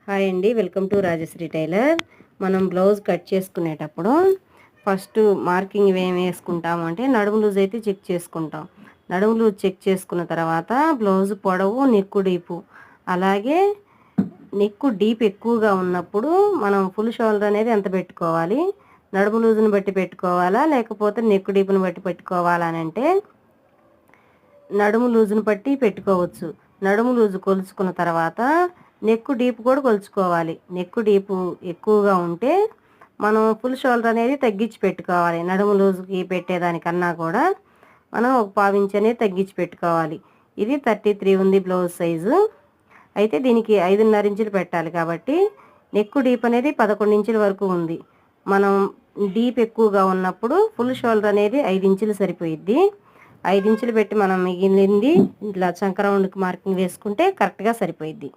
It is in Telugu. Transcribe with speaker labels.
Speaker 1: హాయ్ అండి, వెల్కమ్ టు రాజశ్రీ టైలర్. మనం బ్లౌజ్ కట్ చేసుకునేటప్పుడు ఫస్ట్ మార్కింగ్ ఏం వేసుకుంటాము అంటే నడుము లూజ్ అయితే చెక్ చేసుకుంటాం. నడుము లూజ్ చెక్ చేసుకున్న తర్వాత బ్లౌజ్ పొడవు, నెక్కు డీపు, అలాగే నెక్కు డీప్ ఎక్కువగా ఉన్నప్పుడు మనం ఫుల్ షోల్డర్ అనేది ఎంత పెట్టుకోవాలి, నడుము లూజ్ని బట్టి పెట్టుకోవాలా లేకపోతే నెక్కు డీప్ని బట్టి పెట్టుకోవాలా అని అంటే నడుము లూజ్ని బట్టి పెట్టుకోవచ్చు. నడుము లూజు కొలుచుకున్న తర్వాత నెక్కు డీప్ కూడా కొలుచుకోవాలి. నెక్కు డీపు ఎక్కువగా ఉంటే మనం ఫుల్ షోల్డర్ అనేది తగ్గించి పెట్టుకోవాలి. నడుము లూజుకి పెట్టేదానికన్నా కూడా మనం ఒక పావించి అనేది తగ్గించి పెట్టుకోవాలి. ఇది 33 ఉంది బ్లౌజ్ సైజు. అయితే దీనికి 5.5 ఇంచులు పెట్టాలి కాబట్టి నెక్కు డీప్ అనేది 11 ఇంచుల వరకు ఉంది. మనం డీప్ ఎక్కువగా ఉన్నప్పుడు ఫుల్ షోల్డర్ అనేది 5 ఇంచులు సరిపోయిద్ది. 5 ఇంచులు పెట్టి మనం మిగిలింది ఇట్లా చంక రౌండ్కి మార్కింగ్ వేసుకుంటే కరెక్ట్గా సరిపోయిద్ది.